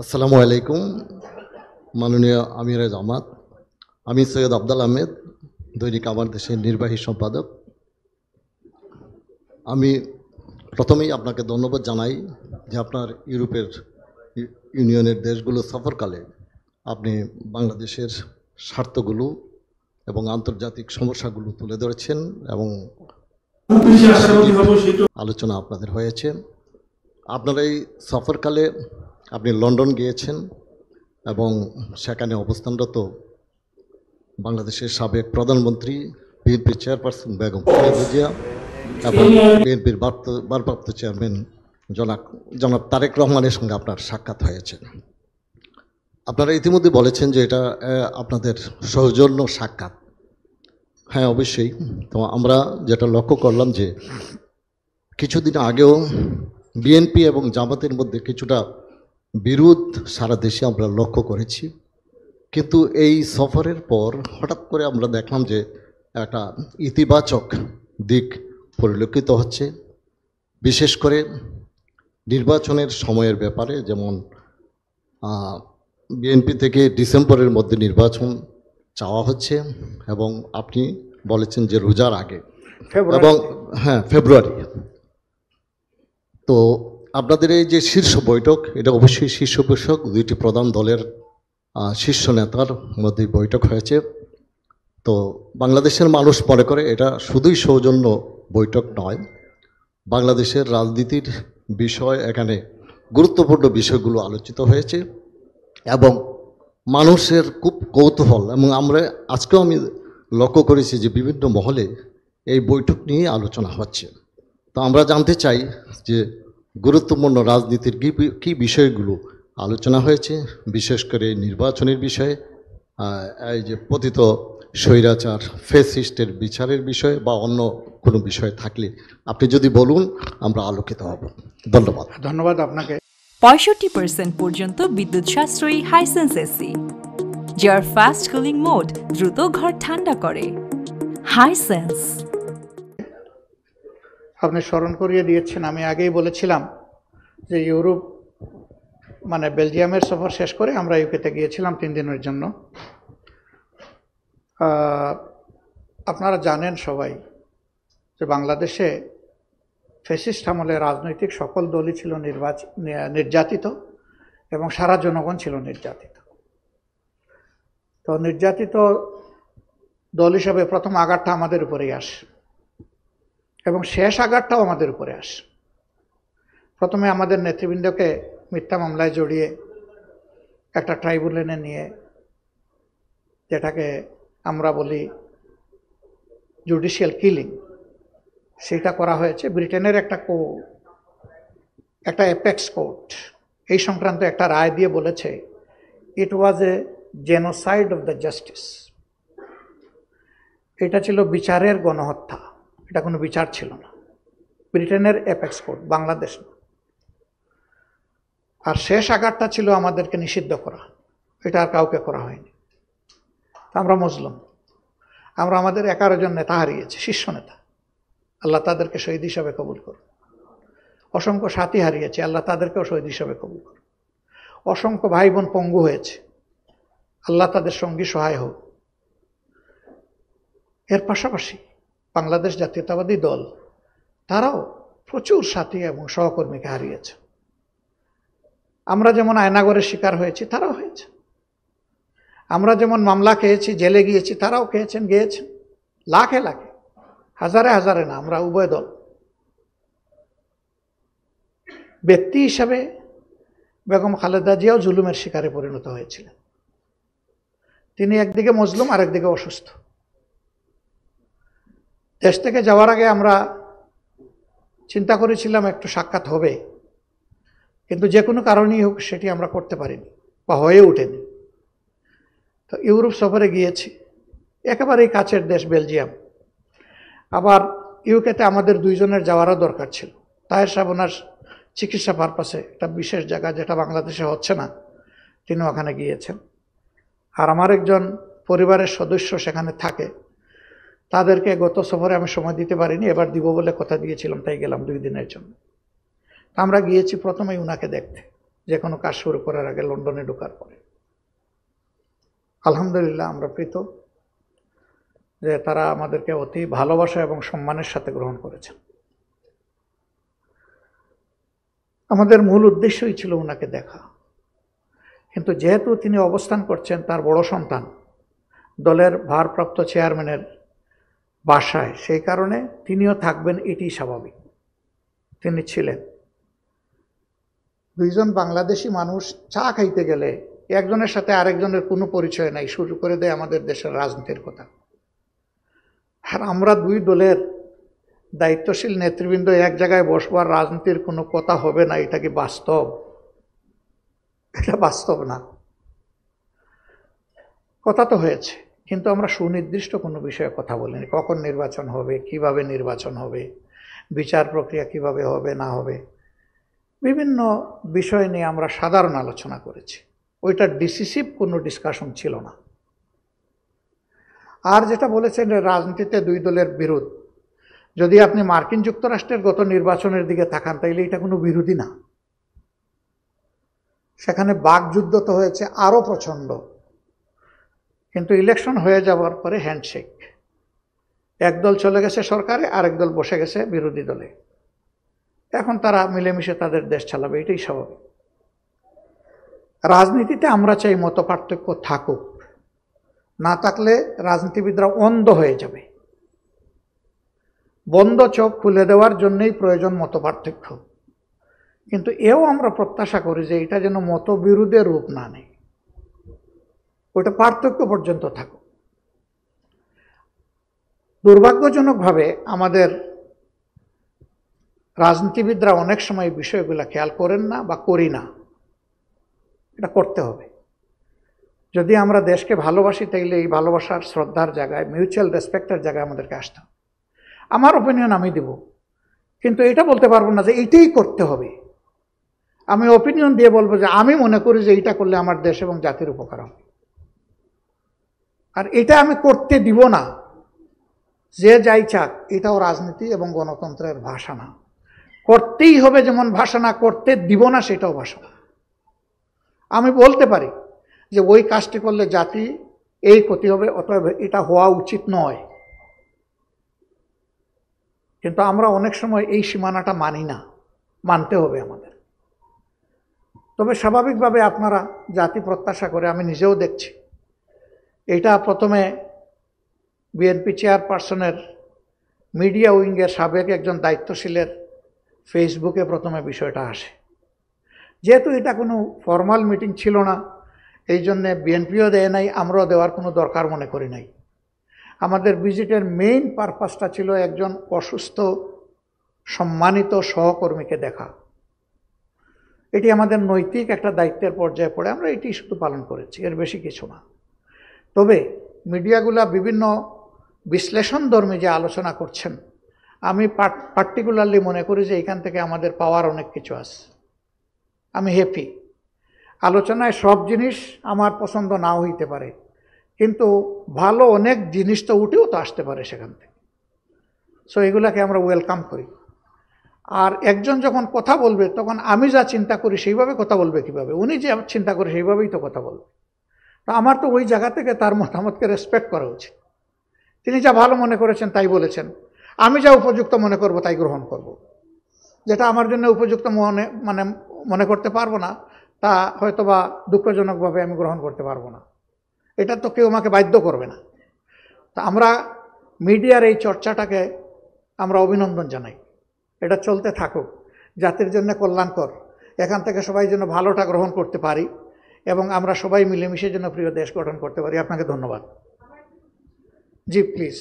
আসসালামু আলাইকুম মাননীয় আমির জামাত। আমি সৈয়দ আব্দুল আহমেদ, দৈনিক আমার দেশের নির্বাহী সম্পাদক। আমি প্রথমেই আপনাকে ধন্যবাদ জানাই যে আপনার ইউরোপের ইউনিয়নের দেশগুলো সফরকালে আপনি বাংলাদেশের স্বার্থগুলো এবং আন্তর্জাতিক সমস্যাগুলো তুলে ধরেছেন এবং আলোচনা আপনাদের হয়েছে। আপনার এই সফরকালে আপনি লন্ডন গিয়েছেন এবং সেখানে অবস্থানরত বাংলাদেশের সাবেক প্রধানমন্ত্রী বিএনপি চেয়ারপারসন বেগম খালেদা জিয়া এবং বিএনপির ভারপ্রাপ্ত চেয়ারম্যান জনাব তারেক রহমানের সঙ্গে আপনার সাক্ষাৎ হয়েছে। আপনারা ইতিমধ্যে বলেছেন যে এটা আপনাদের সৌজন্য সাক্ষাৎ। হ্যাঁ, অবশ্যই। তো আমরা যেটা লক্ষ্য করলাম যে কিছুদিন আগেও বিএনপি এবং জামাতের মধ্যে কিছুটা বিরোধ সারা দেশে আমরা লক্ষ্য করেছি, কিন্তু এই সফরের পর হঠাৎ করে আমরা দেখলাম যে একটা ইতিবাচক দিক পরিলক্ষিত হচ্ছে, বিশেষ করে নির্বাচনের সময়ের ব্যাপারে। যেমন বিএনপি থেকে ডিসেম্বরের মধ্যে নির্বাচন চাওয়া হচ্ছে এবং আপনি বলেছেন যে রোজার আগে এবং হ্যাঁ ফেব্রুয়ারি। তো আপনাদের এই যে শীর্ষ বৈঠক, এটা অবশ্যই শীর্ষ বৈঠক, দুইটি প্রধান দলের শীর্ষ নেতার মধ্যে বৈঠক হয়েছে। তো বাংলাদেশের মানুষ মনে করে এটা শুধুই সৌজন্য বৈঠক নয়, বাংলাদেশের রাজনীতির বিষয়, এখানে গুরুত্বপূর্ণ বিষয়গুলো আলোচিত হয়েছে এবং মানুষের খুব কৌতূহল। এবং আমরা আজকেও আমি লক্ষ্য করেছি যে বিভিন্ন মহলে এই বৈঠক নিয়ে আলোচনা হচ্ছে। তো আমরা জানতে চাই যে গুরুত্বপূর্ণ রাজনীতির কী বিষয়গুলো আলোচনা হয়েছে, বিশেষ করে নির্বাচনের বিষয়ে, এই যে পতিত স্বৈরাচার ফ্যাসিস্টের বিচারের বিষয়ে বা অন্য কোনো বিষয় থাকলে আপনি যদি বলুন, আমরা আলোকিত হব। ধন্যবাদ। ধন্যবাদ আপনাকে। 65% পর্যন্ত বিদ্যুৎ সাশ্রয়ী হাইসেন্স এসি, যার ফাস্ট কুলিং মোড দ্রুত ঘর ঠান্ডা করে। হাইসেন্স। আপনি স্মরণ করিয়ে দিয়েছেন, আমি আগেই বলেছিলাম যে ইউরোপ মানে বেলজিয়ামের সফর শেষ করে আমরা ইউকেতে গিয়েছিলাম 3 দিনের জন্য। আপনারা জানেন সবাই যে বাংলাদেশে ফ্যাসিস্ট আমলে রাজনৈতিক সকল দলই ছিল নির্যাতিত এবং সারা জনগণ ছিল নির্যাতিত। তো নির্যাতিত দল হিসাবে প্রথম আঘাতটা আমাদের উপরেই আসে এবং শেষ আঘাতটাও আমাদের উপরে আসে। প্রথমে আমাদের নেতৃবৃন্দকে মিথ্যা মামলায় জড়িয়ে একটা ট্রাইব্যুনালে নিয়ে, যেটাকে আমরা বলি জুডিশিয়াল কিলিং, সেটা করা হয়েছে। ব্রিটেনের একটা অ্যাপেক্স কোর্ট এই সংক্রান্ত একটা রায় দিয়ে বলেছে it was a genocide of the justice. এটা ছিল বিচারের গণহত্যা, এটা কোনো বিচার ছিল না। ব্রিটেনের অ্যাপেক্স কোর্ট, বাংলাদেশ না। আর শেষ আঘাতটা ছিল আমাদেরকে নিষিদ্ধ করা, এটা আর কাউকে করা হয়নি। আমরা মুসলিম, আমরা আমাদের 11 জন নেতা হারিয়েছি, শীর্ষ নেতা, আল্লাহ তাদেরকে শহীদ হিসাবে কবুল করুন। অসংখ্য সাথী হারিয়েছে, আল্লাহ তাদেরকেও শহীদ হিসাবে কবুল করুন। অসংখ্য ভাই বোন পঙ্গু হয়েছে, আল্লাহ তাদের সঙ্গী সহায় হোক। এর পাশাপাশি বাংলাদেশ জাতীয়তাবাদী দল, তারাও প্রচুর সাথী এবং সহকর্মীকে হারিয়েছে। আমরা যেমন আয়নাগরের শিকার হয়েছি, তারাও হয়েছে। আমরা যেমন মামলা খেয়েছি, জেলে গিয়েছি, তারাও খেয়েছেন, গিয়েছেন লাখে লাখে, হাজারে হাজারে না। আমরা উভয় দল। ব্যক্তি হিসাবে বেগম খালেদা জিয়াও জুলুমের শিকারে পরিণত হয়েছিলেন। তিনি একদিকে মজলুম, আরেকদিকে অসুস্থ। দেশ থেকে যাওয়ার আগে আমরা চিন্তা করেছিলাম একটু সাক্ষাৎ হবে, কিন্তু যে কোনো কারণেই হোক সেটি আমরা করতে পারিনি বা হয়ে ওঠেনি। তো ইউরোপ সফরে গিয়েছি, একেবারেই কাছের দেশ বেলজিয়াম। আবার ইউকেতে আমাদের 2 জনের যাওয়ারও দরকার ছিল। তাহের সাহেব ওনার চিকিৎসা পারপাসে একটা বিশেষ জায়গা, যেটা বাংলাদেশে হচ্ছে না, তিনি ওখানে গিয়েছেন। আর আমার একজন পরিবারের সদস্য সেখানে থাকে, তাদেরকে গত সফরে আমি সময় দিতে পারিনি, এবার দিব বলে কথা দিয়েছিলাম, তাই গেলাম 2 দিনের জন্য। আমরা গিয়েছি প্রথমেই উনাকে দেখতে। যে কোনো কাজ শুরু করার আগে লন্ডনে ঢোকার পরে। আলহামদুলিল্লাহ আমরা প্রীত যে তারা আমাদেরকে অতি ভালোবাসা এবং সম্মানের সাথে গ্রহণ করেছেন। আমাদের মূল উদ্দেশ্যই ছিল ওনাকে দেখা, কিন্তু যেহেতু তিনি অবস্থান করছেন তার বড় সন্তান দলের ভারপ্রাপ্ত চেয়ারম্যানের বাসায়, সেই কারণে তিনিও থাকবেন, এটি স্বাভাবিক। তিনি ছিলেন। দুইজন বাংলাদেশি মানুষ চা খাইতে গেলে একজনের সাথে আরেকজনের কোনো পরিচয় নাই, শুরু করে দেয় আমাদের দেশের রাজনীতির কথা। আর আমরা দুই দলের দায়িত্বশীল নেতৃবৃন্দ এক জায়গায় বসবার রাজনীতির কোনো কথা হবে না, এটা কি বাস্তব? এটা বাস্তব না। কথা তো হয়েছে, কিন্তু আমরা সুনির্দিষ্ট কোনো বিষয়ে কথা বলিনি। কখন নির্বাচন হবে, কিভাবে নির্বাচন হবে, বিচার প্রক্রিয়া কিভাবে হবে না হবে, বিভিন্ন বিষয় নিয়ে আমরা সাধারণ আলোচনা করেছি। ওইটা ডিসিসিভ কোনো ডিসকাশন ছিল না। আর যেটা বলেছেন রাজনীতিতে দুই দলের বিরোধ, যদি আপনি মার্কিন যুক্তরাষ্ট্রের গত নির্বাচনের দিকে তাকান তাইলে এটা কোনো বিরোধী না। সেখানে বাকযুদ্ধ তো হয়েছে আরো প্রচণ্ড, কিন্তু ইলেকশন হয়ে যাওয়ার পরে হ্যান্ডশেক। একদল চলে গেছে সরকারে, আরেক দল বসে গেছে বিরোধী দলে। এখন তারা মিলেমিশে তাদের দেশ চালাবে, এটাই স্বাভাবিক। রাজনীতিতে আমরা চাই মত পার্থক্য থাকুক, না থাকলে রাজনীতিবিদরা অন্ধ হয়ে যাবে। বন্ধ চোখ খুলে দেওয়ার জন্যই প্রয়োজন মত পার্থক্য, কিন্তু এও আমরা প্রত্যাশা করি যে এটা যেন মতবিরোধের রূপ না নেয়, ওটা পার্থক্য পর্যন্ত থাকুক। দুর্ভাগ্যজনকভাবে আমাদের রাজনীতিবিদরা অনেক সময় বিষয়গুলো খেয়াল করেন না বা করি না। এটা করতে হবে। যদি আমরা দেশকে ভালোবাসি তাইলে এই ভালোবাসার শ্রদ্ধার জায়গায়, মিউচুয়াল রেসপেক্টের জায়গায় আমাদেরকে আসতে হবে। আমার ওপিনিয়ন আমি দেব, কিন্তু এটা বলতে পারবো না যে এইটাই করতে হবে। আমি ওপিনিয়ন দিয়ে বলবো যে আমি মনে করি যে এইটা করলে আমার দেশ এবং জাতির উপকার হবে, আর এটা আমি করতে দিব না। যে যাই চাক, এটাও রাজনীতি এবং গণতন্ত্রের ভাষা না। করতেই হবে যেমন ভাষা না, করতে দিব না সেটাও ভাষা না। আমি বলতে পারি যে ওই কাজটি করলে জাতি এই ক্ষতি হবে, অতএব এটা হওয়া উচিত নয়, কিন্তু আমরা অনেক সময় এই সীমানাটা মানি না। মানতে হবে আমাদের। তবে স্বাভাবিকভাবে আপনারা জাতি প্রত্যাশা করে, আমি নিজেও দেখছি, এটা প্রথমে বিএনপি চেয়ারপারসনের মিডিয়া উইংয়ের সাবেক একজন দায়িত্বশীলের ফেসবুকে প্রথমে বিষয়টা আসে। যেহেতু এটা কোনো ফর্মাল মিটিং ছিল না, এই জন্যে বিএনপিও দেয় নাই, আমরাও দেওয়ার কোনো দরকার মনে করি নাই। আমাদের ভিজিটের মেইন পারপাসটা ছিল একজন অসুস্থ সম্মানিত সহকর্মীকে দেখা। এটি আমাদের নৈতিক একটা দায়িত্বের পর্যায়ে পড়ে, আমরা এটি শুধু পালন করেছি, এর বেশি কিছু না। তবে মিডিয়াগুলা বিভিন্ন বিশ্লেষণধর্মী যে আলোচনা করছেন, আমি পার্টিকুলারলি মনে করি যে এখান থেকে আমাদের পাওয়ার অনেক কিছু আছে। আমি হ্যাপি। আলোচনায় সব জিনিস আমার পছন্দ নাও হইতে পারে, কিন্তু ভালো অনেক জিনিস তো উঠেও তো আসতে পারে সেখান থেকে। সো এগুলাকে আমরা ওয়েলকাম করি। আর একজন যখন কথা বলবে, তখন আমি যা চিন্তা করি সেইভাবে কথা বলবে কিভাবে? উনি যে চিন্তা করে সেইভাবেই তো কথা বলবে। তো আমার তো ওই জায়গা থেকে তার মতামতকে রেসপেক্ট করা উচিত। তিনি যা ভালো মনে করেছেন তাই বলেছেন, আমি যা উপযুক্ত মনে করব তাই গ্রহণ করব। যেটা আমার জন্য উপযুক্ত মনে করতে পারবো না, তা হয়তোবা দুঃখজনকভাবে আমি গ্রহণ করতে পারবো না। এটা তো কেউ আমাকে বাধ্য করবে না। তা আমরা মিডিয়ার এই চর্চাটাকে আমরা অভিনন্দন জানাই। এটা চলতে থাকুক, জাতির জন্য কল্যাণকর। এখান থেকে সবাই যেন ভালোটা গ্রহণ করতে পারি এবং আমরা সবাই মিলেমিশে যেন প্রিয় দেশ গঠন করতে পারি। আপনাকে ধন্যবাদ। জি প্লিজ।